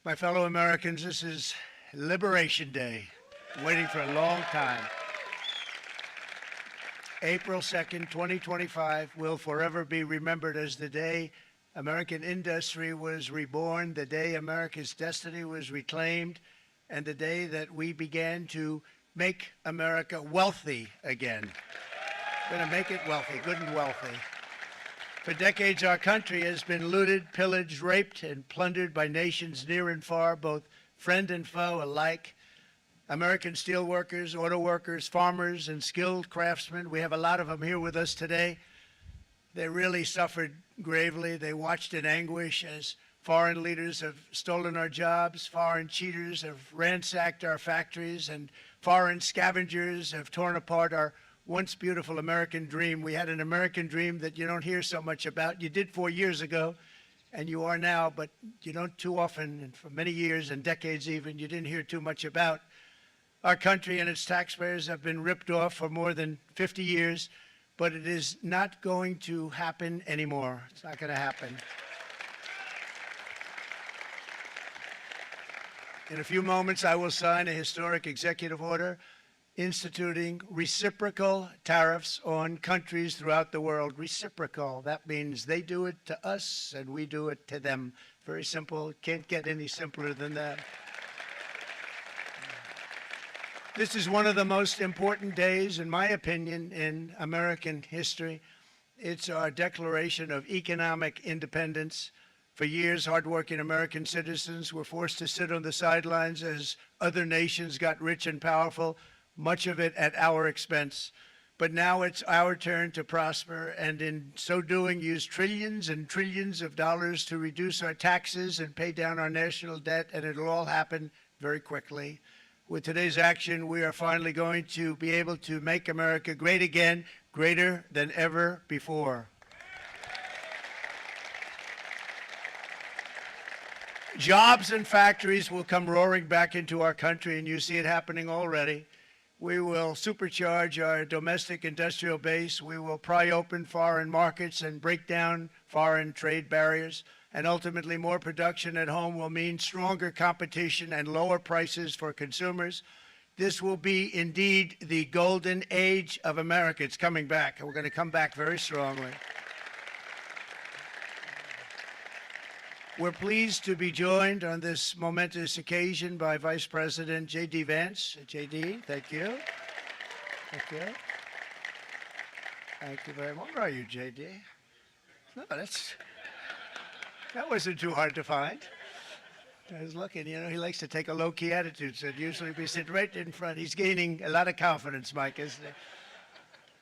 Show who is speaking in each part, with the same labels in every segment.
Speaker 1: My fellow Americans, this is Liberation Day, waiting for a long time. April 2nd, 2025 will forever be remembered as the day American industry was reborn, the day America's destiny was reclaimed, and the day that we began to make America wealthy again. We're going to make it wealthy, good and wealthy. For decades, our country has been looted, pillaged, raped, and plundered by nations near and far, both friend and foe alike. American steel workers, auto workers, farmers, and skilled craftsmen, we have a lot of them here with us today. They really suffered gravely. They watched in anguish as foreign leaders have stolen our jobs, foreign cheaters have ransacked our factories, and foreign scavengers have torn apart our once beautiful American dream. We had an American dream that you don't hear so much about. You did 4 years ago, and you are now, but you don't too often, and for many years and decades even, you didn't hear too much about. Our country and its taxpayers have been ripped off for more than 50 years, but it is not going to happen anymore. It's not going to happen. In a few moments, I will sign a historic executive order instituting reciprocal tariffs on countries throughout the world. Reciprocal, that means they do it to us and we do it to them. Very simple, can't get any simpler than that. This is one of the most important days, in my opinion, in American history. It's our declaration of economic independence. For years, hardworking American citizens were forced to sit on the sidelines as other nations got rich and powerful, much of it at our expense. But now it's our turn to prosper, and in so doing, use trillions and trillions of dollars to reduce our taxes and pay down our national debt, and it'll all happen very quickly. With today's action, we are finally going to be able to make America great again, greater than ever before. Jobs and factories will come roaring back into our country, and you see it happening already. We will supercharge our domestic industrial base. We will pry open foreign markets and break down foreign trade barriers. And ultimately, more production at home will mean stronger competition and lower prices for consumers. This will be indeed the golden age of America. It's coming back, and we're going to come back very strongly. We're pleased to be joined on this momentous occasion by Vice President J.D. Vance. J.D., thank you. Thank you. Thank you very much. Where are you, J.D.? No, that wasn't too hard to find. I was looking, he likes to take a low-key attitude, so usually we sit right in front. He's gaining a lot of confidence, Mike, isn't he?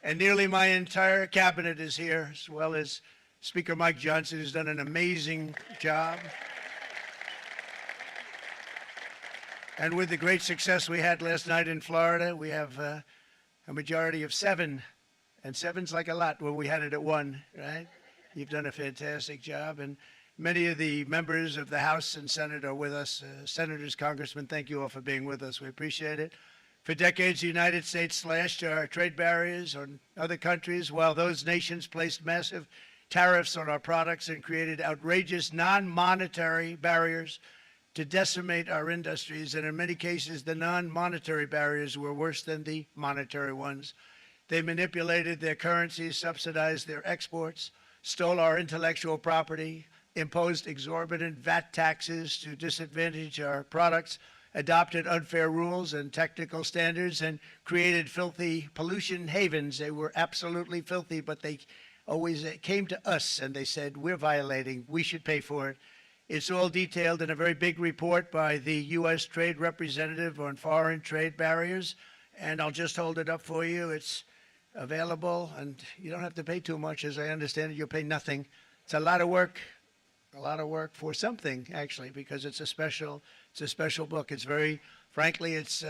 Speaker 1: And nearly my entire cabinet is here, as well as Speaker Mike Johnson, who's done an amazing job. And with the great success we had last night in Florida, we have a majority of 7. And 7's like a lot when we had it at 1, right? You've done a fantastic job. And many of the members of the House and Senate are with us. Senators, Congressmen, thank you all for being with us. We appreciate it. For decades, the United States slashed our trade barriers on other countries, while those nations placed massive tariffs on our products and created outrageous non-monetary barriers to decimate our industries. And in many cases, the non-monetary barriers were worse than the monetary ones. They manipulated their currencies, subsidized their exports, stole our intellectual property, imposed exorbitant VAT taxes to disadvantage our products, adopted unfair rules and technical standards, and created filthy pollution havens. They were absolutely filthy, but they always came to us and they said, we're violating, we should pay for it. It's all detailed in a very big report by the U.S. Trade Representative on foreign trade barriers, and I'll just hold it up for you. It's available, and you don't have to pay too much. As I understand it, you'll pay nothing. It's a lot of work for something, actually, because it's a special book. It's frankly, it's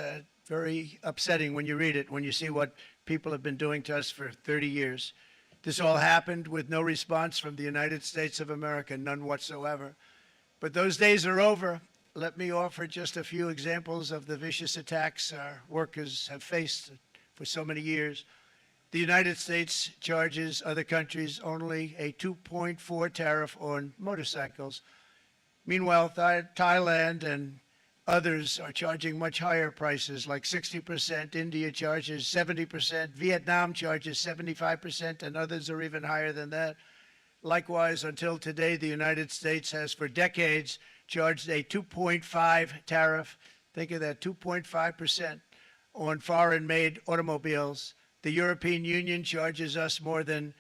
Speaker 1: very upsetting when you read it, when you see what people have been doing to us for 30 years. This all happened with no response from the United States of America, none whatsoever. But those days are over. Let me offer just a few examples of the vicious attacks our workers have faced for so many years. The United States charges other countries only a 2.4 tariff on motorcycles. Meanwhile, Thailand and others are charging much higher prices, like 60%. India charges 70%. Vietnam charges 75%, and others are even higher than that. Likewise, until today, the United States has for decades charged a 2.5 tariff. Think of that, 2.5% on foreign-made automobiles. The European Union charges us more than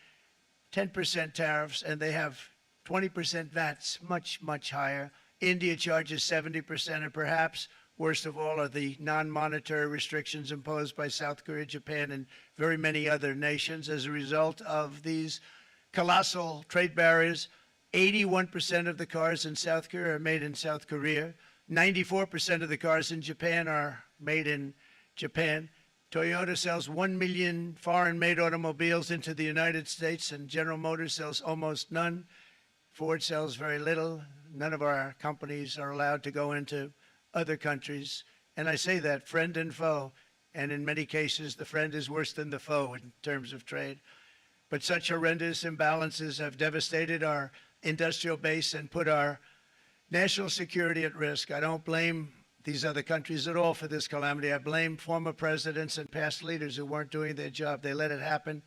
Speaker 1: 10% tariffs, and they have 20% VATs, much, much higher. India charges 70%, and perhaps worst of all are the non-monetary restrictions imposed by South Korea, Japan, and very many other nations. As a result of these colossal trade barriers, 81% of the cars in South Korea are made in South Korea. 94% of the cars in Japan are made in Japan. Toyota sells 1 million foreign-made automobiles into the United States, and General Motors sells almost none. Ford sells very little. None of our companies are allowed to go into other countries. And I say that, friend and foe, and in many cases, the friend is worse than the foe in terms of trade. But such horrendous imbalances have devastated our industrial base and put our national security at risk. I don't blame these other countries at all for this calamity. I blame former presidents and past leaders who weren't doing their job. They let it happen,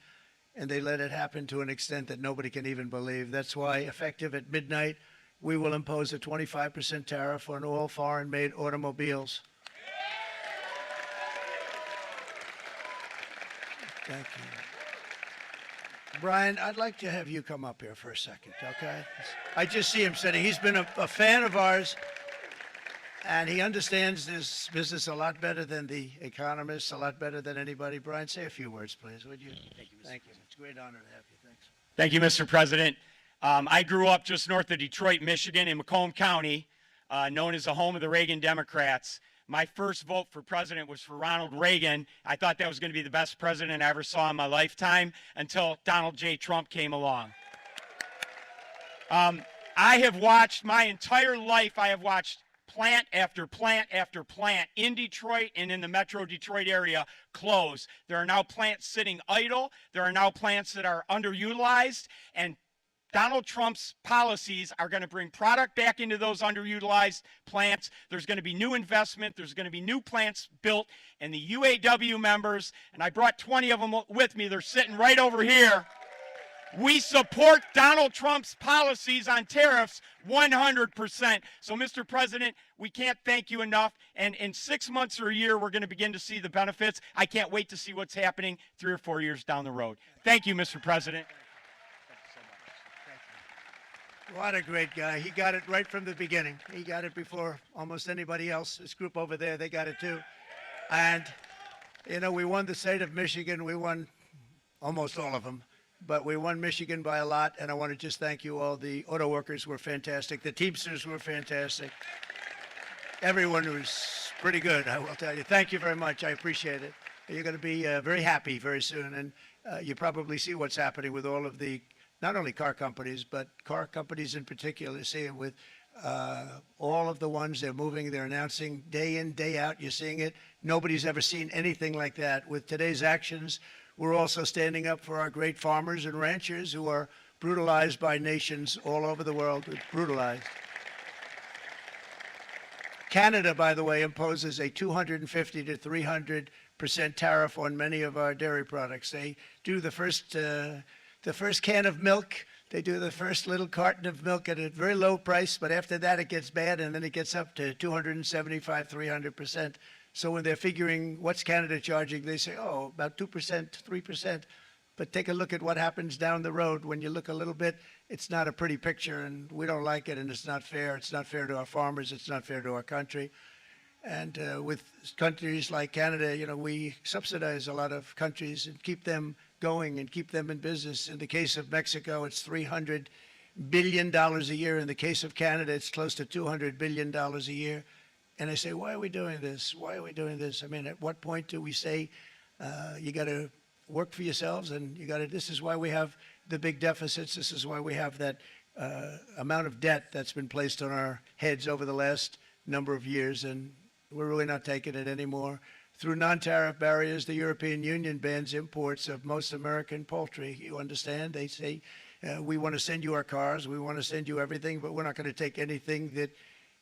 Speaker 1: and they let it happen to an extent that nobody can even believe. That's why, effective at midnight, we will impose a 25% tariff on all foreign-made automobiles. Thank you. Brian, I'd like to have you come up here for a second, okay? I just see him sitting. He's been a fan of ours, and he understands this business a lot better than the economists, a lot better than anybody. Brian, say a few words, please, would you? Thank you, Mr. President. It's a great honor to have you. Thanks.
Speaker 2: Thank you, Mr. President. I grew up just north of Detroit, Michigan, in Macomb County, known as the home of the Reagan Democrats. My first vote for president was for Ronald Reagan. I thought that was going to be the best president I ever saw in my lifetime until Donald J. Trump came along. I have watched my entire life, I have watched plant after plant after plant in Detroit and in the metro Detroit area close. There are now plants sitting idle. There are now plants that are underutilized, and Donald Trump's policies are going to bring product back into those underutilized plants. There's going to be new investment. There's going to be new plants built. And the UAW members, and I brought 20 of them with me, they're sitting right over here. We support Donald Trump's policies on tariffs 100%. So, Mr. President, we can't thank you enough. And in 6 months or a year, we're going to begin to see the benefits. I can't wait to see what's happening 3 or 4 years down the road. Thank you, Mr. President.
Speaker 1: What a great guy. He got it right from the beginning. He got it before almost anybody else. This group over there, they got it too. And, you know, we won the state of Michigan. We won almost all of them. But we won Michigan by a lot, and I want to just thank you all. The auto workers were fantastic. The Teamsters were fantastic. Everyone was pretty good, I will tell you. Thank you very much. I appreciate it. You're going to be very happy very soon, and you probably see what's happening with all of the not only car companies, but car companies in particular. See it with all of the ones they're moving, they're announcing day in, day out. You're seeing it. Nobody's ever seen anything like that. With today's actions, we're also standing up for our great farmers and ranchers who are brutalized by nations all over the world. Brutalized. Canada, by the way, imposes a 250 to 300% tariff on many of our dairy products. They do the first can of milk, they do the first little carton of milk at a very low price, but after that it gets bad, and then it gets up to 275, 300%. So when they're figuring what's Canada charging, they say, oh, about 2%, 3%. But take a look at what happens down the road. When you look a little bit, it's not a pretty picture, and we don't like it, and it's not fair. It's not fair to our farmers. It's not fair to our country. And with countries like Canada, you know, we subsidize a lot of countries and keep them going and keep them in business. In the case of Mexico, it's $300 billion a year. In the case of Canada, it's close to $200 billion a year. And I say, why are we doing this? Why are we doing this? I mean, at what point do we say you got to work for yourselves, and you got to? This is why we have the big deficits. This is why we have that amount of debt that's been placed on our heads over the last number of years, and we're really not taking it anymore. Through non-tariff barriers, the European Union bans imports of most American poultry. You understand? They say We want to send you our cars. We want to send you everything, but we're not going to take anything that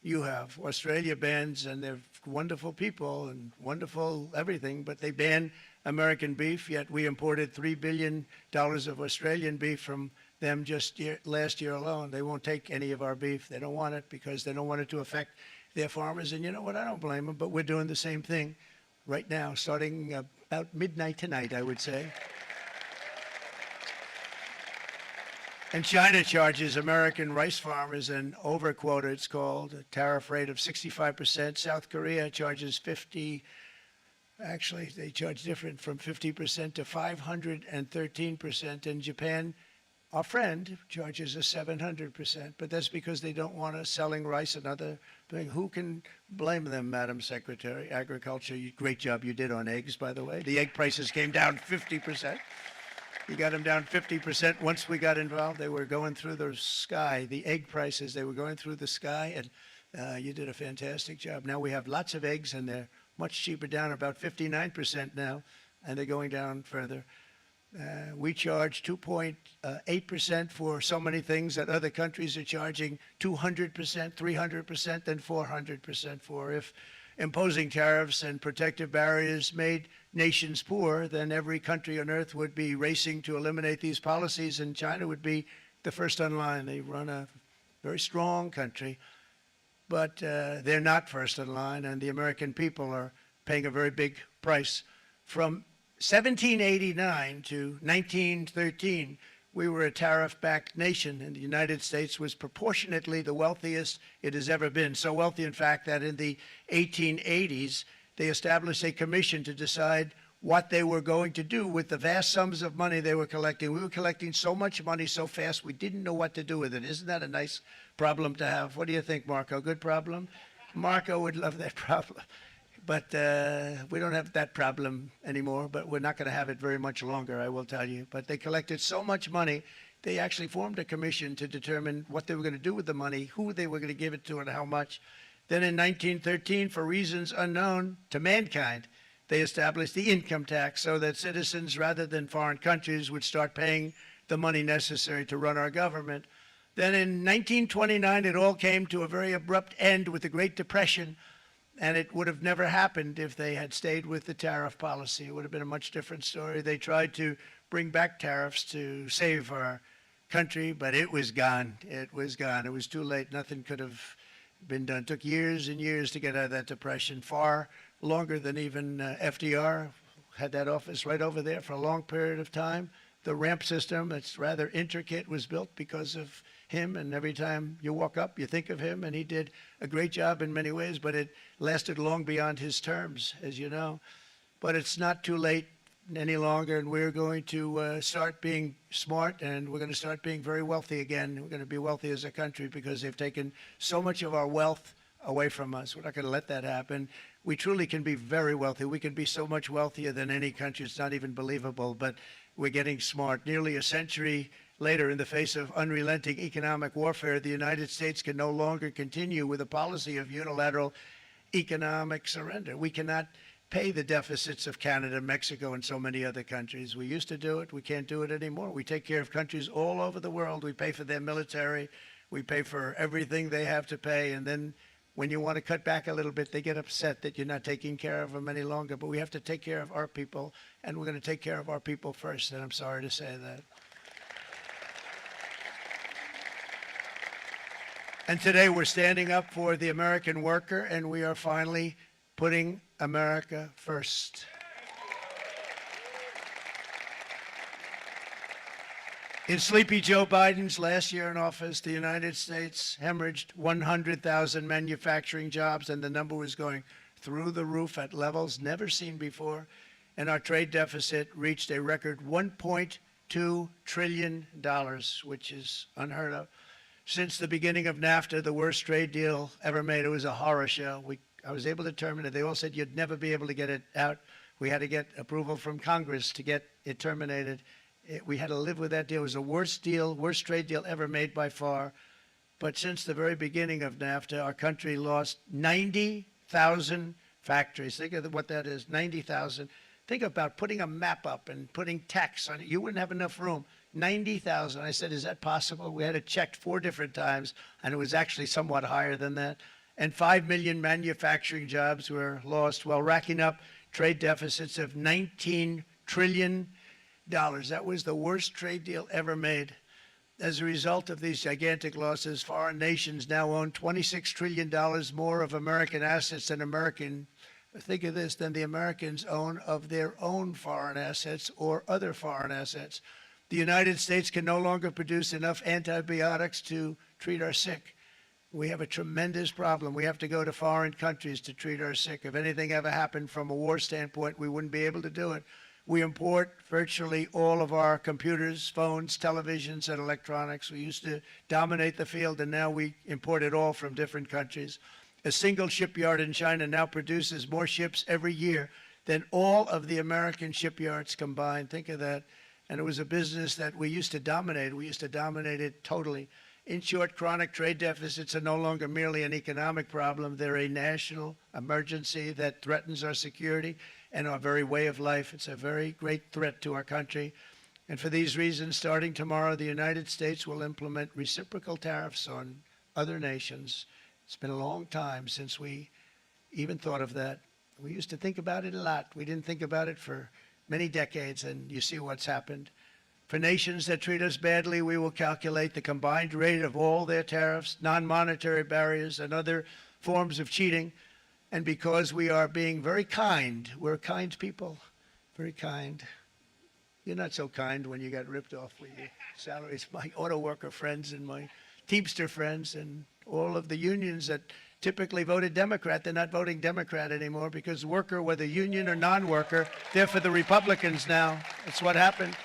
Speaker 1: you have. Australia bans, and they're wonderful people and wonderful everything, but they ban American beef, yet we imported $3 billion of Australian beef from them just last year alone. They won't take any of our beef. They don't want it because they don't want it to affect their farmers. And you know what? I don't blame them, but we're doing the same thing right now, starting about midnight tonight, I would say. And China charges American rice farmers an overquota, it's called, a tariff rate of 65%. South Korea charges 50, actually they charge different, from 50% to 513%. And Japan, our friend, charges us 700%. But that's because they don't want us selling rice and other things. Who can blame them, Madam Secretary? Agriculture, great job you did on eggs, by the way. The egg prices came down 50%. You got them down 50%. Once we got involved, they were going through the sky. The egg prices, they were going through the sky, and you did a fantastic job. Now we have lots of eggs, and they're much cheaper, down about 59% now, and they're going down further. We charge 2.8% for so many things that other countries are charging 200%, 300%, and 400% for. If imposing tariffs and protective barriers made nations poor, then every country on earth would be racing to eliminate these policies, and China would be the first on line. They run a very strong country, but they're not first in line, and the American people are paying a very big price. From 1789 to 1913, we were a tariff-backed nation, and the United States was proportionately the wealthiest it has ever been. So wealthy, in fact, that in the 1880s, they established a commission to decide what they were going to do with the vast sums of money they were collecting. We were collecting so much money so fast, we didn't know what to do with it. Isn't that a nice problem to have? What do you think, Marco? Good problem? Marco would love that problem. But we don't have that problem anymore, but we're not going to have it very much longer, I will tell you. But they collected so much money, they actually formed a commission to determine what they were going to do with the money, who they were going to give it to, and how much. Then in 1913, for reasons unknown to mankind, they established the income tax so that citizens, rather than foreign countries, would start paying the money necessary to run our government. Then in 1929, it all came to a very abrupt end with the Great Depression. And it would have never happened if they had stayed with the tariff policy. It would have been a much different story. They tried to bring back tariffs to save our country, but it was gone. It was gone. It was too late. Nothing could have been done. It took years and years to get out of that depression, far longer than even FDR had that office right over there for a long period of time. The ramp system, it's rather intricate, was built because of him, and every time you walk up, you think of him, and he did a great job in many ways, but it lasted long beyond his terms, as you know. But it's not too late any longer, and we're going to start being smart, and we're going to start being very wealthy again. We're going to be wealthy as a country because they've taken so much of our wealth away from us. We're not going to let that happen. We truly can be very wealthy. We can be so much wealthier than any country. It's not even believable, but we're getting smart. Nearly a century later, in the face of unrelenting economic warfare, the United States can no longer continue with a policy of unilateral economic surrender. We cannot pay the deficits of Canada, Mexico, and so many other countries. We used to do it. We can't do it anymore. We take care of countries all over the world. We pay for their military. We pay for everything they have to pay. And then when you want to cut back a little bit, they get upset that you're not taking care of them any longer. But we have to take care of our people, and we're going to take care of our people first. And I'm sorry to say that. And today we're standing up for the American worker, and we are finally putting America first. In Sleepy Joe Biden's last year in office, the United States hemorrhaged 100,000 manufacturing jobs, and the number was going through the roof at levels never seen before. And our trade deficit reached a record $1.2 trillion, which is unheard of. Since the beginning of NAFTA, the worst trade deal ever made, it was a horror show. I was able to terminate it. They all said you'd never be able to get it out. We had to get approval from Congress to get it terminated. We had to live with that deal. It was the worst trade deal ever made by far. But since the very beginning of NAFTA, our country lost 90,000 factories. Think of what that is, 90,000. Think about putting a map up and putting tax on it. You wouldn't have enough room. 90,000. I said, is that possible? We had it checked 4 different times, and it was actually somewhat higher than that. And 5 million manufacturing jobs were lost while racking up trade deficits of $19 trillion. That was the worst trade deal ever made. As a result of these gigantic losses, foreign nations now own $26 trillion more of American assets than think of this, than the Americans own of their own foreign assets or other foreign assets. The United States can no longer produce enough antibiotics to treat our sick. We have a tremendous problem. We have to go to foreign countries to treat our sick. If anything ever happened from a war standpoint, we wouldn't be able to do it. We import virtually all of our computers, phones, televisions, and electronics. We used to dominate the field, and now we import it all from different countries. A single shipyard in China now produces more ships every year than all of the American shipyards combined. Think of that. And it was a business that we used to dominate. We used to dominate it totally. In short, chronic trade deficits are no longer merely an economic problem. They're a national emergency that threatens our security and our very way of life. It's a very great threat to our country. And for these reasons, starting tomorrow, the United States will implement reciprocal tariffs on other nations. It's been a long time since we even thought of that. We used to think about it a lot. We didn't think about it for many decades, and you see what's happened. For nations that treat us badly, we will calculate the combined rate of all their tariffs, non-monetary barriers, and other forms of cheating. And because we are being very kind, we're kind people, very kind. You're not so kind when you got ripped off with your salaries. My auto worker friends and my Teamster friends and all of the unions that typically voted Democrat, they're not voting Democrat anymore because worker, whether union or non-worker, they're for the Republicans now. That's what happened.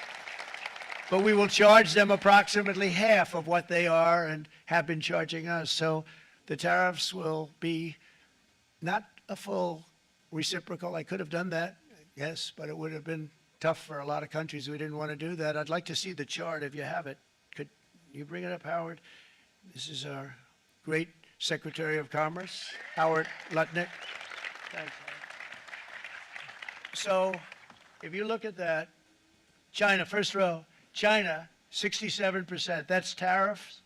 Speaker 1: But we will charge them approximately half of what they are and have been charging us. So the tariffs will be not a full reciprocal. I could have done that, yes, but it would have been tough for a lot of countries. We didn't want to do that. I'd like to see the chart if you have it. Could you bring it up, Howard? This is our great Secretary of Commerce, Howard Lutnick. Thanks, Howard. So if you look at that, China, first row, China, 67%. That's tariffs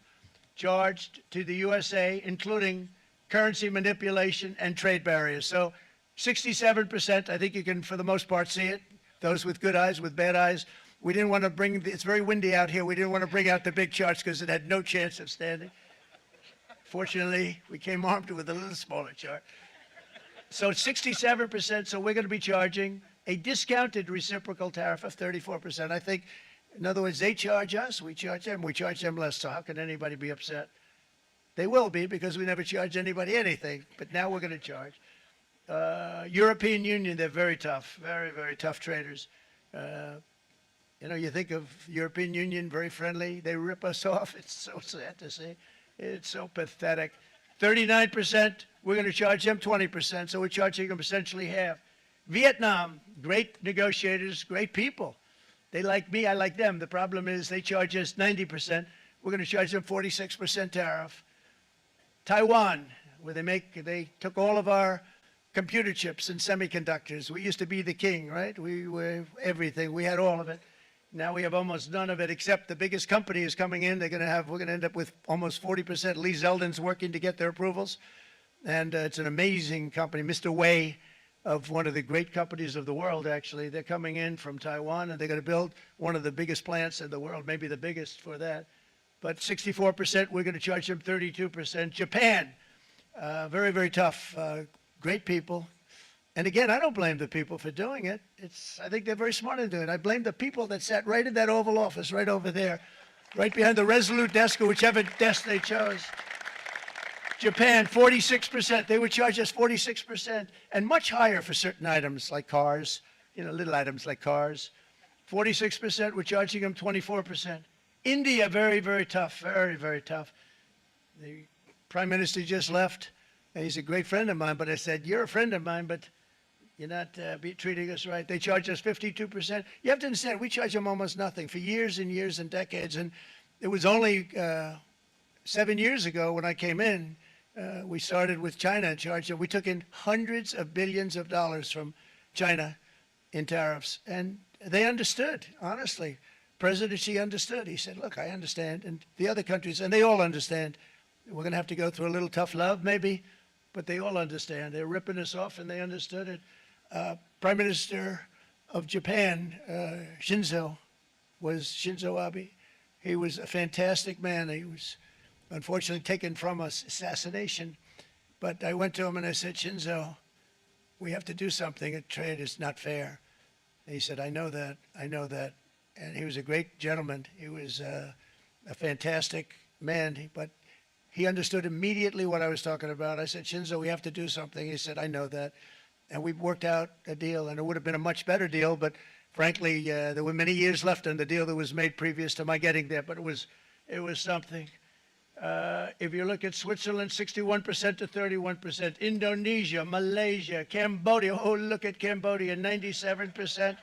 Speaker 1: charged to the USA, including currency manipulation and trade barriers. So 67%, I think you can, for the most part, see it. Those with good eyes, with bad eyes. We didn't want to bring, it's very windy out here. We didn't want to bring out the big charts because it had no chance of standing. Fortunately, we came armed with a little smaller chart. So 67%, so we're going to be charging a discounted reciprocal tariff of 34%. I think, in other words, they charge us, we charge them less. So how can anybody be upset? They will be because we never charge anybody anything, but now we're going to charge. European Union, they're very tough, very, very tough traders. You know, you think of European Union, very friendly. They rip us off. It's so sad to see. It's so pathetic. 39%, we're going to charge them 20%, so we're charging them essentially half. Vietnam, great negotiators, great people. They like me, I like them. The problem is they charge us 90%. We're going to charge them 46% tariff. Taiwan, where they took all of our computer chips and semiconductors. We used to be the king, right? We were everything. We had all of it. Now we have almost none of it, except the biggest company is coming in. We're going to end up with almost 40%. Lee Zeldin's working to get their approvals. And it's an amazing company. Mr. Wei, of one of the great companies of the world, actually. They're coming in from Taiwan, and they're going to build one of the biggest plants in the world, maybe the biggest for that. But 64%, we're going to charge them 32%. Japan, very, very tough, great people. And again, I don't blame the people for doing it. I think they're very smart in doing it. I blame the people that sat right in that Oval Office, right over there, right behind the Resolute desk or whichever desk they chose. Japan, 46%. They would charge us 46%, and much higher for certain items like cars, you know, little items like cars. 46%, we're charging them 24%. India, very, very tough, very, very tough. The Prime Minister just left, and he's a great friend of mine, but I said, you're a friend of mine, but you're not treating us right. They charge us 52%. You have to understand, we charge them almost nothing for years and years and decades, and it was only 7 years ago when I came in, we started with China and charged them. We took in hundreds of billions of dollars from China in tariffs, and they understood, honestly. President Xi understood. He said, look, I understand. And the other countries, and they all understand. We're going to have to go through a little tough love, maybe, but they all understand. They're ripping us off, and they understood it. Prime Minister of Japan, Shinzo Abe. He was a fantastic man. He was unfortunately taken from us, assassination. But I went to him and I said, Shinzo, we have to do something. A trade is not fair. And he said, I know that. I know that. And he was a great gentleman. He was a fantastic man, but he understood immediately what I was talking about. I said, Shinzo, we have to do something. He said, I know that. And we worked out a deal, and it would have been a much better deal, but frankly, there were many years left on the deal that was made previous to my getting there, but it was something. If you look at Switzerland, 61% to 31%. Indonesia, Malaysia, Cambodia. Oh, look at Cambodia, 97%.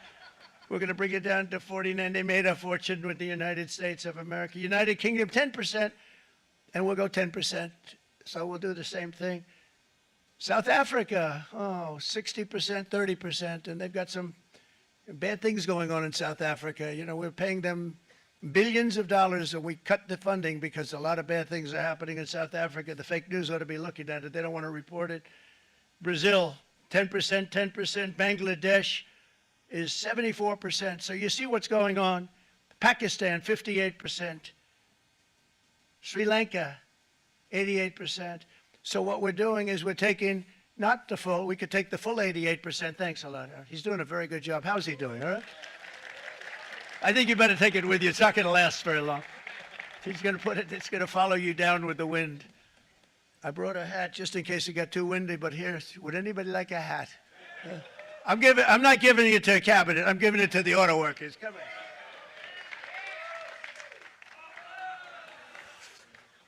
Speaker 1: We're going to bring it down to 49. They made a fortune with the United States of America. United Kingdom, 10%, and we'll go 10%. So we'll do the same thing. South Africa, 60%, 30%, and they've got some bad things going on in South Africa. You know, we're paying them billions of dollars, and we cut the funding because a lot of bad things are happening in South Africa. The fake news ought to be looking at it. They don't want to report it. Brazil, 10%, 10%. Bangladesh is 74%. So you see what's going on. Pakistan, 58%. Sri Lanka, 88%. So what we're doing is we're taking not the full, we could take the full 88%. Thanks a lot. He's doing a very good job. How's he doing, all right? I think you better take it with you. It's not going to last very long. He's going to put it, it's going to follow you down with the wind. I brought a hat just in case it got too windy, but here, would anybody like a hat? I'm not giving it to a cabinet. I'm giving it to the auto workers. Come on.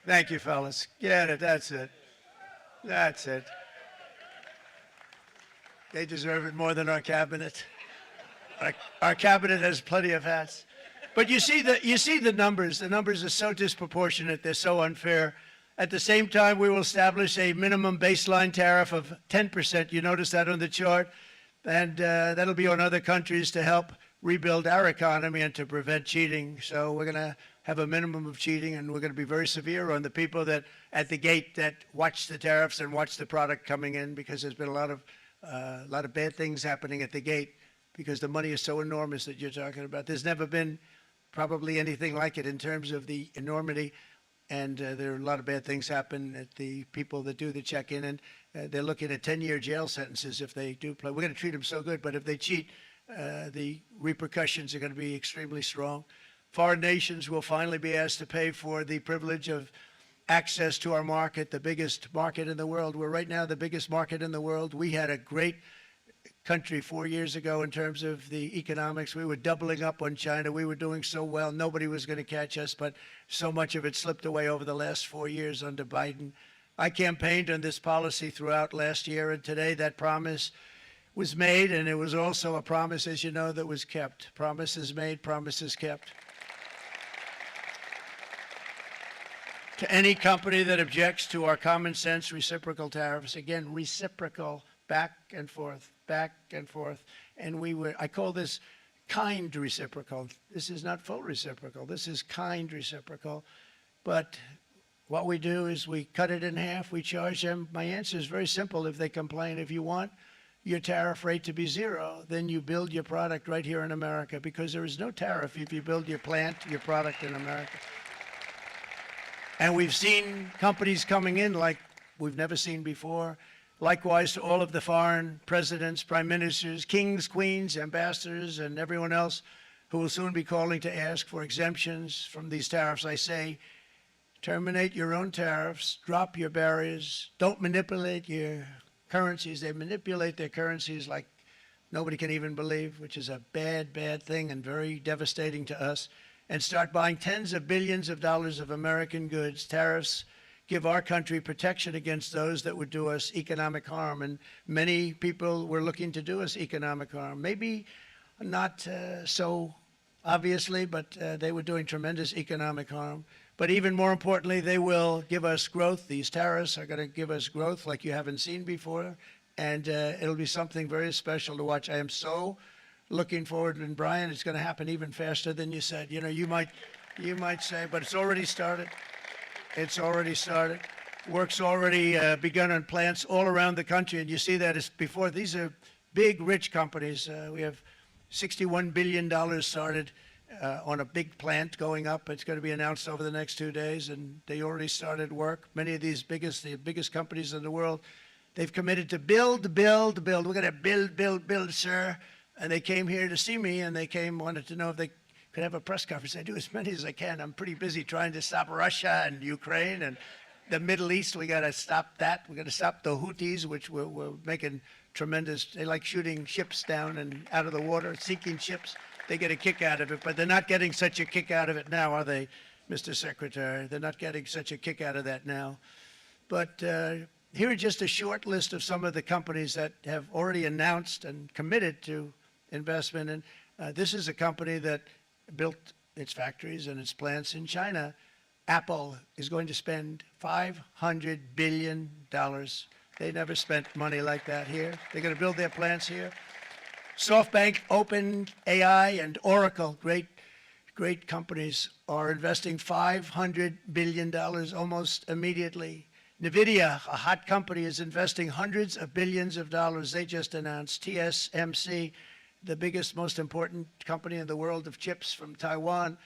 Speaker 1: Thank you, fellas. Get it. That's it. That's it. They deserve it more than our cabinet. Our cabinet has plenty of hats. But you see the numbers. The numbers are so disproportionate. They're so unfair. At the same time, we will establish a minimum baseline tariff of 10%. You notice that on the chart. And that'll be on other countries to help rebuild our economy and to prevent cheating. So we're going to have a minimum of cheating, and we're going to be very severe on the people that at the gate that watch the tariffs and watch the product coming in, because there's been a lot of bad things happening at the gate because the money is so enormous that you're talking about. There's never been probably anything like it in terms of the enormity, and there are a lot of bad things happen at the people that do the check-in, and they're looking at 10-year jail sentences if they do play. We're going to treat them so good, but if they cheat, the repercussions are going to be extremely strong. Foreign nations will finally be asked to pay for the privilege of access to our market, the biggest market in the world. We're right now the biggest market in the world. We had a great country 4 years ago in terms of the economics. We were doubling up on China. We were doing so well. Nobody was going to catch us, but so much of it slipped away over the last 4 years under Biden. I campaigned on this policy throughout last year, and today that promise was made, and it was also a promise, as you know, that was kept. Promises made, promises kept. To any company that objects to our common sense reciprocal tariffs, again, reciprocal, back and forth, back and forth. And I call this kind reciprocal. This is not full reciprocal. This is kind reciprocal. But what we do is we cut it in half. We charge them. My answer is very simple. If they complain, if you want your tariff rate to be zero, then you build your product right here in America, because there is no tariff if you build your plant, your product in America. And we've seen companies coming in like we've never seen before. Likewise to all of the foreign presidents, prime ministers, kings, queens, ambassadors, and everyone else who will soon be calling to ask for exemptions from these tariffs. I say, terminate your own tariffs, drop your barriers, don't manipulate your currencies. They manipulate their currencies like nobody can even believe, which is a bad, bad thing and very devastating to us. And start buying tens of billions of dollars of American goods. Tariffs give our country protection against those that would do us economic harm. And many people were looking to do us economic harm. Maybe not so obviously, but they were doing tremendous economic harm. But even more importantly, they will give us growth. These tariffs are going to give us growth like you haven't seen before. And it'll be something very special to watch. I am so looking forward. And Brian, it's going to happen even faster than you said. You know, you might say, but it's already started. It's already started. Work's already begun on plants all around the country, and you see that as before. These are big, rich companies. We have $61 billion started on a big plant going up. It's going to be announced over the next 2 days, and they already started work. Many of these the biggest companies in the world, they've committed to build, build, build. We're going to build, build, build, sir. And they came here to see me, and they wanted to know if they could have a press conference. I do as many as I can. I'm pretty busy trying to stop Russia and Ukraine and the Middle East. We got to stop that. We got to stop the Houthis, which we're making tremendous. They like shooting ships down and out of the water, sinking ships. They get a kick out of it, but they're not getting such a kick out of it now, are they, Mr. Secretary? They're not getting such a kick out of that now. But here are just a short list of some of the companies that have already announced and committed to investment. And this is a company that built its factories and its plants in China. Apple is going to spend $500 billion. They never spent money like that here. They're going to build their plants here. SoftBank, OpenAI, and Oracle, great companies, are investing $500 billion almost immediately. NVIDIA, a hot company, is investing hundreds of billions of dollars. They just announced. TSMC, the biggest, most important company in the world of chips from Taiwan,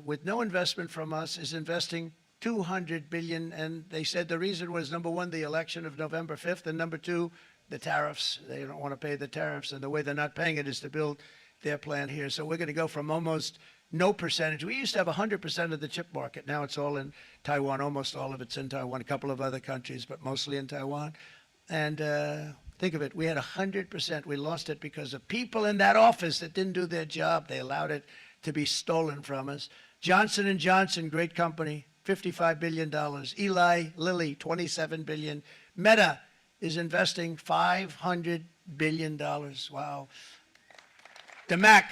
Speaker 1: with no investment from us, is investing $200 billion. And they said the reason was, number one, the election of November 5th, and number two, the tariffs. They don't want to pay the tariffs, and the way they're not paying it is to build their plant here. So we're going to go from almost no percentage. We used to have 100% of the chip market. Now it's all in Taiwan. Almost all of it's in Taiwan, a couple of other countries, but mostly in Taiwan. And think of it, we had 100%. We lost it because of people in that office that didn't do their job. They allowed it to be stolen from us. Johnson & Johnson, great company, $55 billion. Eli Lilly, $27 billion. Meta is investing $500 billion. Wow. DeMac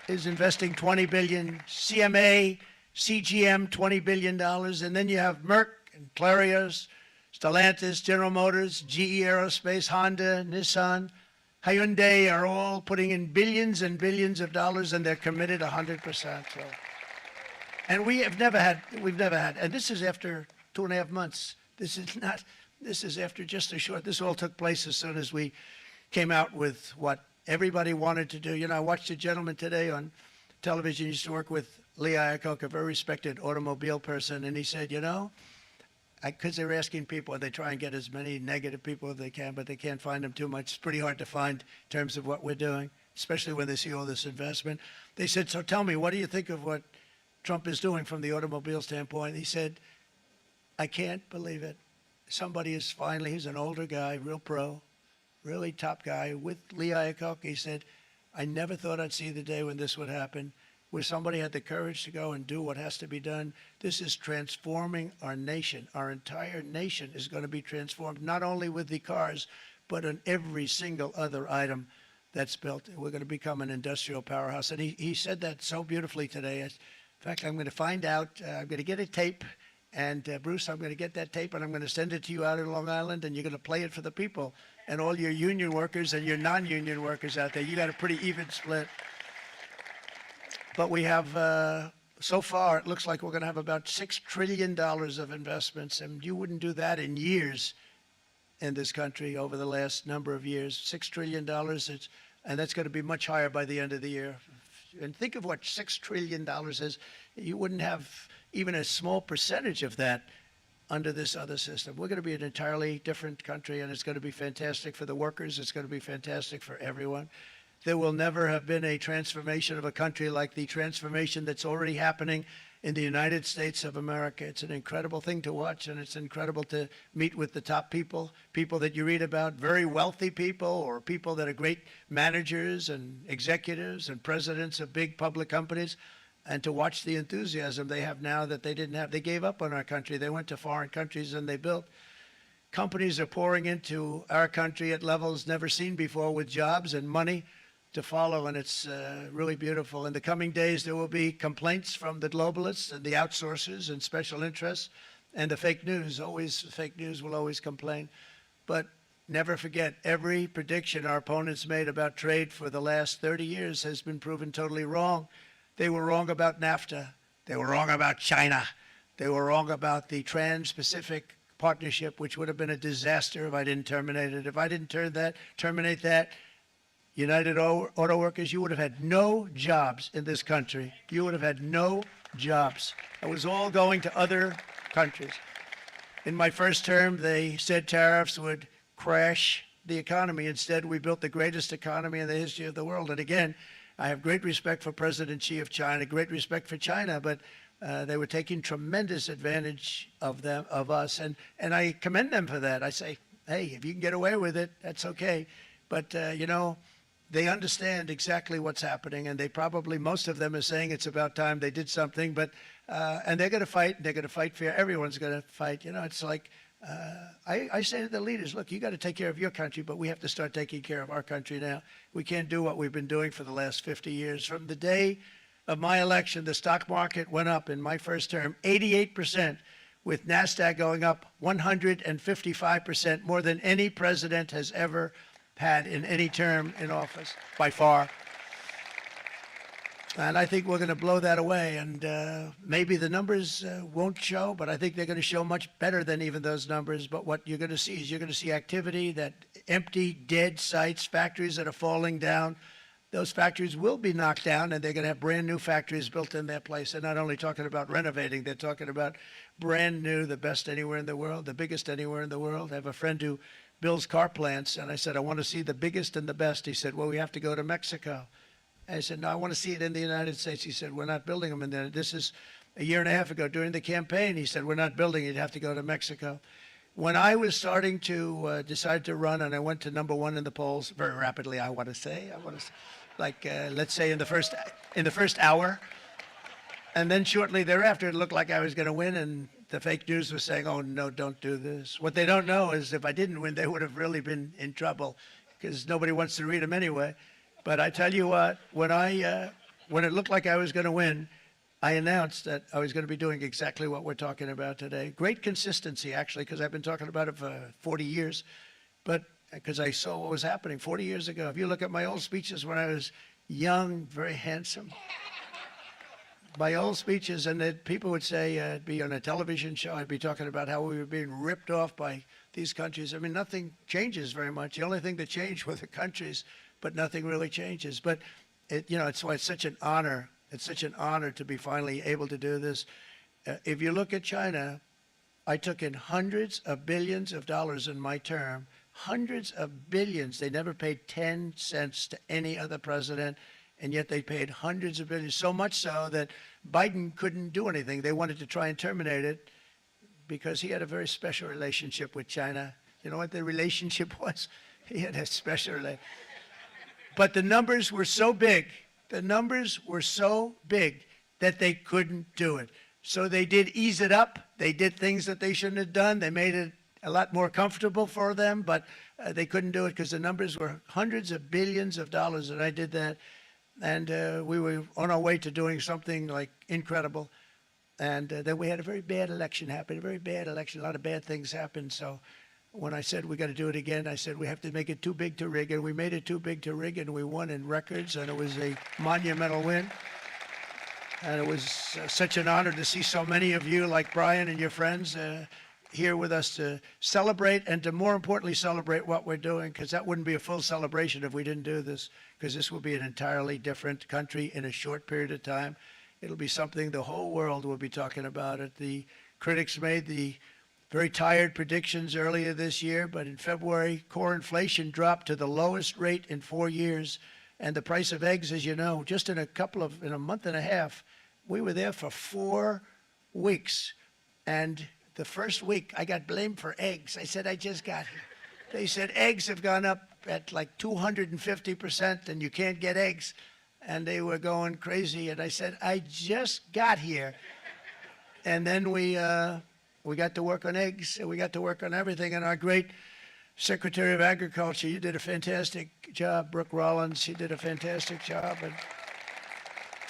Speaker 1: is investing $20 billion. CMA, CGM, $20 billion. And then you have Merck and Clarios, Stellantis, General Motors, GE Aerospace, Honda, Nissan, Hyundai are all putting in billions and billions of dollars, and they're committed 100%. So. And we've never had, and this is after 2.5 months. This is after just a short, this all took place as soon as we came out with what everybody wanted to do. You know, I watched a gentleman today on television, he used to work with Lee Iacocca, a very respected automobile person, and he said, you know, because they were asking people, they try and get as many negative people as they can, but they can't find them too much. It's pretty hard to find in terms of what we're doing, especially when they see all this investment. They said, so tell me, what do you think of what Trump is doing from the automobile standpoint? He said, I can't believe it. Somebody is finally, he's an older guy, real pro, really top guy, with Lee Iacocca. He said, I never thought I'd see the day when this would happen, where somebody had the courage to go and do what has to be done. This is transforming our nation. Our entire nation is going to be transformed, not only with the cars, but on every single other item that's built. We're going to become an industrial powerhouse. And he said that so beautifully today. In fact, I'm going to find out, I'm going to get a tape, and Bruce, I'm going to get that tape, and I'm going to send it to you out in Long Island, and you're going to play it for the people. And all your union workers and your non-union workers out there, you got a pretty even split. But we have, so far, it looks like we're going to have about $6 trillion of investments, and you wouldn't do that in years in this country over the last number of years. $6 trillion, and that's going to be much higher by the end of the year. And think of what $6 trillion is. You wouldn't have even a small percentage of that under this other system. We're going to be an entirely different country, and it's going to be fantastic for the workers. It's going to be fantastic for everyone. There will never have been a transformation of a country like the transformation that's already happening in the United States of America. It's an incredible thing to watch, and it's incredible to meet with the top people, people that you read about, very wealthy people, or people that are great managers and executives and presidents of big public companies, and to watch the enthusiasm they have now that they didn't have. They gave up on our country. They went to foreign countries and they built. Companies are pouring into our country at levels never seen before, with jobs and money to follow, and it's really beautiful. In the coming days, there will be complaints from the globalists and the outsourcers and special interests and the fake news. Always, fake news will always complain. But never forget, every prediction our opponents made about trade for the last 30 years has been proven totally wrong. They were wrong about NAFTA. They were wrong about China. They were wrong about the Trans-Pacific Partnership, which would have been a disaster if I didn't terminate it. If I didn't terminate that, United Auto Workers, you would have had no jobs in this country. You would have had no jobs. It was all going to other countries. In my first term, they said tariffs would crash the economy. Instead, we built the greatest economy in the history of the world. And again, I have great respect for President Xi of China, great respect for China, but they were taking tremendous advantage of us, and I commend them for that. I say, hey, if you can get away with it, that's okay. But they understand exactly what's happening, and they probably, most of them are saying it's about time they did something. But and they're going to fight. They're going to fight fair. Everyone's going to fight. It's like I say to the leaders, look, you got to take care of your country, but we have to start taking care of our country now. We can't do what we've been doing for the last 50 years. From the day of my election, the stock market went up in my first term 88%, with NASDAQ going up 155%, more than any president has ever had in any term in office, by far. And I think we're going to blow that away. And maybe the numbers won't show, but I think they're going to show much better than even those numbers. But what you're going to see is you're going to see activity, that empty, dead sites, factories that are falling down. Those factories will be knocked down, and they're going to have brand new factories built in their place. They're not only talking about renovating, they're talking about brand new, the best anywhere in the world, the biggest anywhere in the world. I have a friend who builds car plants, and I said, I want to see the biggest and the best. He said, well, we have to go to Mexico. I said, no, I want to see it in the United States. He said, we're not building them in there. This is a year and a half ago during the campaign. He said, we're not building it. You'd have to go to Mexico. When I was starting to decide to run, and I went to number one in the polls very rapidly, I want to say, like let's say in the first hour, and then shortly thereafter, it looked like I was going to win, and the fake news was saying, oh, no, don't do this. What they don't know is if I didn't win, they would have really been in trouble, because nobody wants to read them anyway. But I tell you what, when it looked like I was going to win, I announced that I was going to be doing exactly what we're talking about today. Great consistency, actually, because I've been talking about it for 40 years, but because I saw what was happening 40 years ago. If you look at my old speeches when I was young, very handsome, my old speeches, and that people would say I'd be on a television show, I'd be talking about how we were being ripped off by these countries. I mean, nothing changes very much. The only thing that changed were the countries, but nothing really changes. But it's why it's such an honor. It's such an honor to be finally able to do this. If you look at China, I took in hundreds of billions of dollars in my term, hundreds of billions. They never paid 10 cents to any other president, and yet they paid hundreds of billions, so much so that Biden couldn't do anything. They wanted to try and terminate it because he had a very special relationship with China. You know what the relationship was? He had a special relationship. But the numbers were so big, that they couldn't do it. So they did ease it up. They did things that they shouldn't have done. They made it a lot more comfortable for them, but they couldn't do it because the numbers were hundreds of billions of dollars, and I did that. And we were on our way to doing something like incredible. And then we had a very bad election happen, a lot of bad things happened. So when I said we got to do it again, I said we have to make it too big to rig, and we made it too big to rig, and we won in records, and it was a monumental win. And it was such an honor to see so many of you, like Brian and your friends, here with us to celebrate, and to more importantly celebrate what we're doing, because that wouldn't be a full celebration if we didn't do this, because this will be an entirely different country in a short period of time. It'll be something the whole world will be talking about it. The critics made the very tired predictions earlier this year, but in February, core inflation dropped to the lowest rate in 4 years, and the price of eggs, as you know, just in a month and a half, we were there for 4 weeks, and the first week I got blamed for eggs. I said, I just got here. They said eggs have gone up at like 250%, and you can't get eggs, and they were going crazy, and I said, I just got here. And then we got to work on eggs, and we got to work on everything, and our great Secretary of Agriculture, you did a fantastic job. Brooke Rollins, she did a fantastic job. And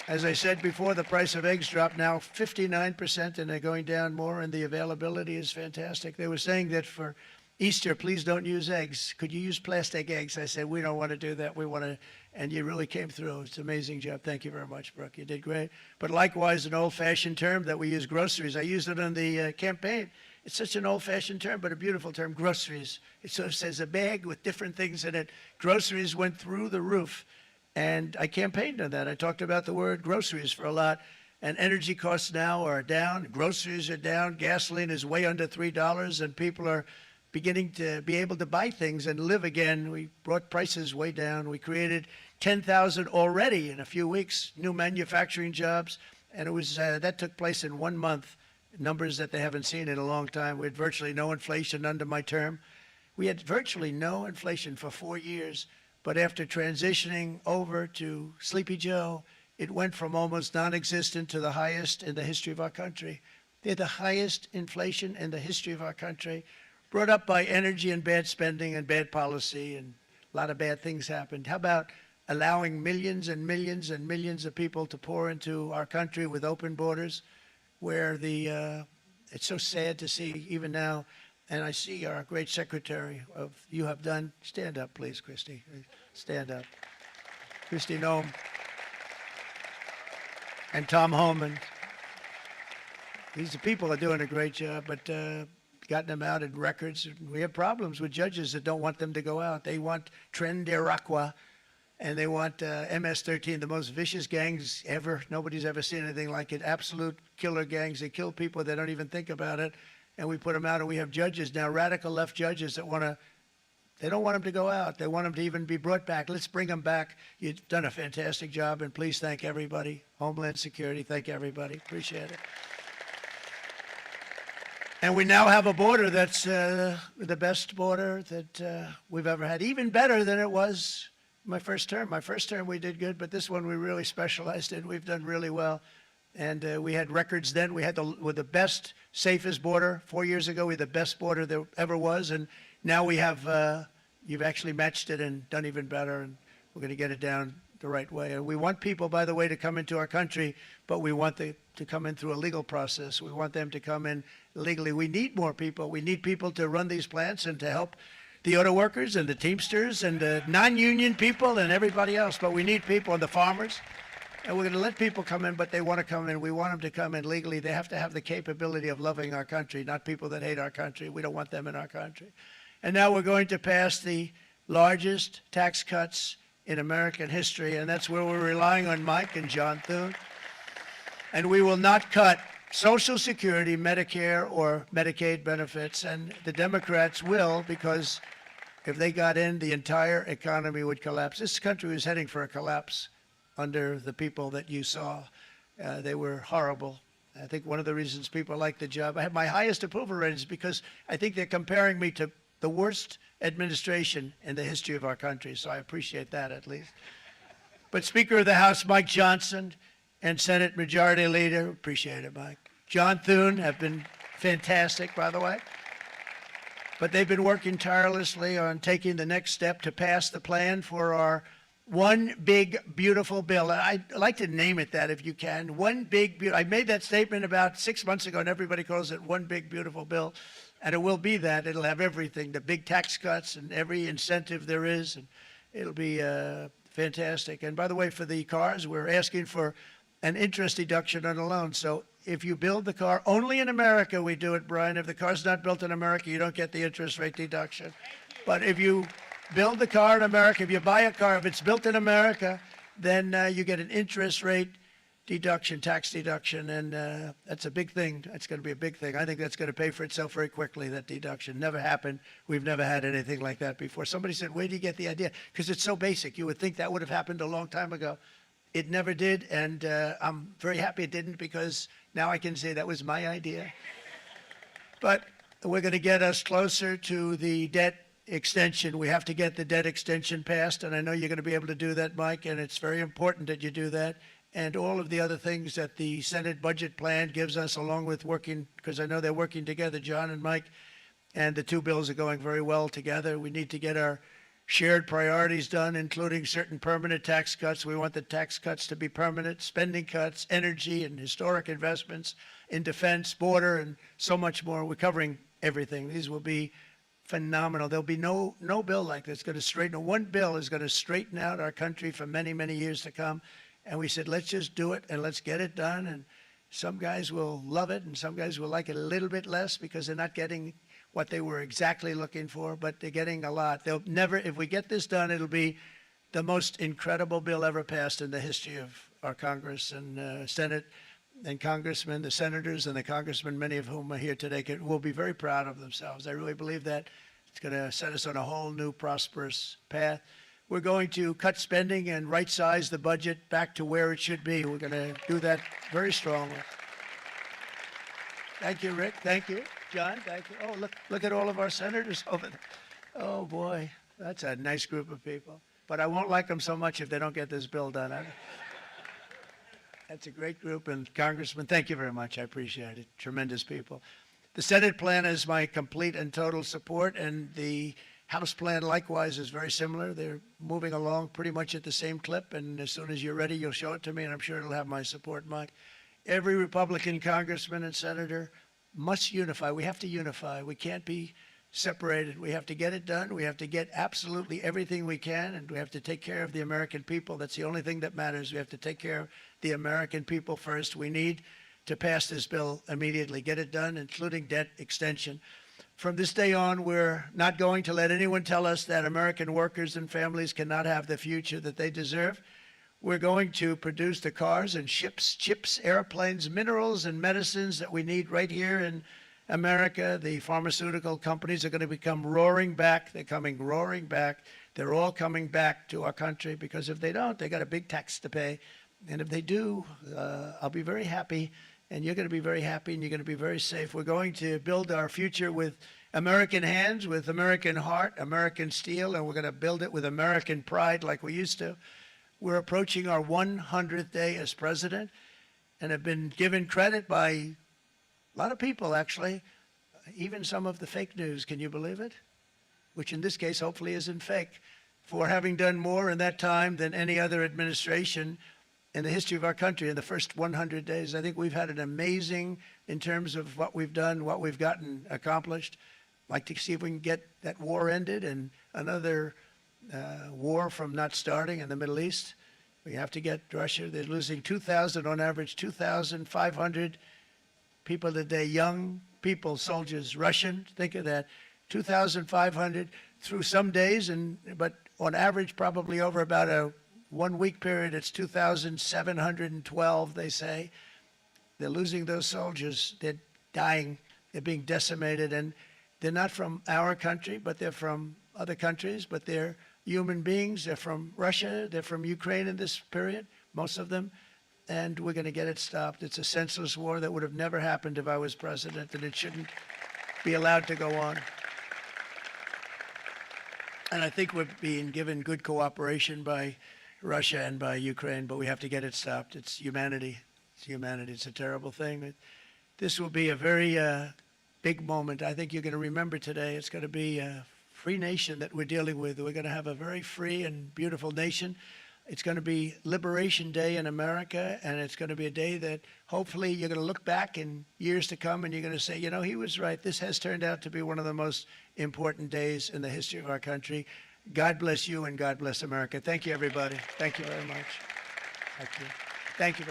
Speaker 1: as I said before, the price of eggs dropped now 59%, and they're going down more, and the availability is fantastic. They were saying that for Easter, please don't use eggs. Could you use plastic eggs? I said, we don't want to do that. We want to, and you really came through. It's an amazing job. Thank you very much, Brooke. You did great. But likewise, an old-fashioned term that we use, groceries. I used it on the campaign. It's such an old-fashioned term, but a beautiful term, groceries. It sort of says a bag with different things in it. Groceries went through the roof, and I campaigned on that. I talked about the word groceries for a lot, and energy costs now are down. Groceries are down. Gasoline is way under $3, and people are beginning to be able to buy things and live again. We brought prices way down. We created 10,000 already in a few weeks, new manufacturing jobs, and it was that took place in 1 month, numbers that they haven't seen in a long time. We had virtually no inflation under my term. We had virtually no inflation for 4 years, but after transitioning over to Sleepy Joe, it went from almost non-existent to the highest in the history of our country. They're the highest inflation in the history of our country, brought up by energy and bad spending and bad policy, and a lot of bad things happened. How about allowing millions and millions and millions of people to pour into our country with open borders, where it's so sad to see even now, and I see our great secretary of you have done. Stand up, please, Christy. Stand up. Christy Noem and Tom Homan. These people are doing a great job, but gotten them out in records. We have problems with judges that don't want them to go out. They want Tren de Aragua, and they want MS-13, the most vicious gangs ever. Nobody's ever seen anything like it. Absolute killer gangs. They kill people. They don't even think about it. And we put them out, and we have judges now, radical left judges that they don't want them to go out. They want them to even be brought back. Let's bring them back. You've done a fantastic job, and please thank everybody. Homeland Security, thank everybody. Appreciate it. And we now have a border that's the best border that we've ever had, even better than it was my first term. My first term we did good, but this one we really specialized in. We've done really well. And we had records then. We had the best, safest border. 4 years ago, we had the best border there ever was. And now we have, you've actually matched it and done even better. And we're going to get it down the right way. And we want people, by the way, to come into our country, but we want them to come in through a legal process. We want them to come in legally. We need more people. We need people to run these plants and to help the auto workers and the Teamsters and the non-union people and everybody else. But we need people and the farmers. And we're going to let people come in, but they want to come in. We want them to come in legally. They have to have the capability of loving our country, not people that hate our country. We don't want them in our country. And now we're going to pass the largest tax cuts in American history, and that's where we're relying on Mike and John Thune. And we will not cut Social Security, Medicare, or Medicaid benefits, and the Democrats will, because if they got in, the entire economy would collapse. This country was heading for a collapse under the people that you saw. They were horrible. I think one of the reasons people like the job, I have my highest approval ratings because I think they're comparing me to the worst administration in the history of our country, so I appreciate that at least. But Speaker of the House Mike Johnson and Senate Majority Leader, appreciate it, Mike. John Thune have been fantastic, by the way. But they've been working tirelessly on taking the next step to pass the plan for our one big, beautiful bill. I'd like to name it that if you can. One big, I made that statement about 6 months ago, and everybody calls it one big, beautiful bill. And it will be that. It'll have everything, the big tax cuts and every incentive there is. And it'll be fantastic. And by the way, for the cars, we're asking for an interest deduction on a loan. So if you build the car, only in America we do it, Brian. If the car's not built in America, you don't get the interest rate deduction. But if you build the car in America, if you buy a car, if it's built in America, then you get an interest rate deduction, tax deduction, and that's a big thing. That's going to be a big thing. I think that's going to pay for itself very quickly, that deduction. Never happened. We've never had anything like that before. Somebody said, where do you get the idea? Because it's so basic. You would think that would have happened a long time ago. It never did, and I'm very happy it didn't, because now I can say that was my idea. But we're going to get us closer to the debt extension. We have to get the debt extension passed, and I know you're going to be able to do that, Mike, and it's very important that you do that. And all of the other things that the Senate budget plan gives us, along with working, because I know they're working together, John and Mike, and the two bills are going very well together. We need to get our shared priorities done, including certain permanent tax cuts. We want the tax cuts to be permanent, spending cuts, energy and historic investments in defense, border, and so much more. We're covering everything. These will be phenomenal. There'll be no bill like this going to straighten. One bill is going to straighten out our country for many, many years to come. And we said, let's just do it and let's get it done. And some guys will love it and some guys will like it a little bit less because they're not getting what they were exactly looking for, but they're getting a lot. They'll never, if we get this done, it'll be the most incredible bill ever passed in the history of our Congress and Senate and congressmen, the senators and the congressmen, many of whom are here today, will be very proud of themselves. I really believe that it's going to set us on a whole new prosperous path. We're going to cut spending and right-size the budget back to where it should be. We're going to do that very strongly. Thank you, Rick. Thank you, John. Thank you. Oh, look at all of our senators over there. Oh, boy, that's a nice group of people. But I won't like them so much if they don't get this bill done. That's a great group, and Congressman, thank you very much. I appreciate it. Tremendous people. The Senate plan is my complete and total support, and the House plan likewise is very similar. They're moving along pretty much at the same clip, and as soon as you're ready, you'll show it to me, and I'm sure it'll have my support, Mike. Every Republican congressman and senator must unify. We have to unify. We can't be separated. We have to get it done. We have to get absolutely everything we can, and we have to take care of the American people. That's the only thing that matters. We have to take care of the American people first. We need to pass this bill immediately, get it done, including debt extension. From this day on, we're not going to let anyone tell us that American workers and families cannot have the future that they deserve. We're going to produce the cars and ships, chips, airplanes, minerals, and medicines that we need right here in America. The pharmaceutical companies are going to become roaring back. They're coming roaring back. They're all coming back to our country because if they don't, they got a big tax to pay. And if they do, I'll be very happy, and you're going to be very happy, and you're going to be very safe. We're going to build our future with American hands, with American heart, American steel, and we're going to build it with American pride like we used to. We're approaching our 100th day as president and have been given credit by a lot of people, actually, even some of the fake news. Can you believe it? Which in this case hopefully isn't fake, for having done more in that time than any other administration in the history of our country in the first 100 days. I think we've had an amazing in terms of what we've done, what we've gotten accomplished. I'd like to see if we can get that war ended and another war from not starting in the Middle East. We have to get Russia. They're losing 2,000 on average, 2,500 people a day, young people, soldiers, Russian. Think of that, 2,500 through some days, but on average, probably over about a 1 week period, it's 2,712, they say. They're losing those soldiers. They're dying. They're being decimated. And they're not from our country, but they're from other countries. But they're human beings. They're from Russia. They're from Ukraine in this period, most of them. And we're going to get it stopped. It's a senseless war that would have never happened if I was president, and it shouldn't be allowed to go on. And I think we're being given good cooperation by Russia and by Ukraine, but we have to get it stopped. It's humanity. It's humanity. It's a terrible thing. This will be a very big moment. I think you're going to remember today. It's going to be a free nation that we're dealing with. We're going to have a very free and beautiful nation. It's going to be Liberation Day in America, and it's going to be a day that hopefully you're going to look back in years to come and you're going to say, you know, he was right. This has turned out to be one of the most important days in the history of our country. God bless you and God bless America. Thank you, everybody. Thank you very much. Thank you. Thank you very much.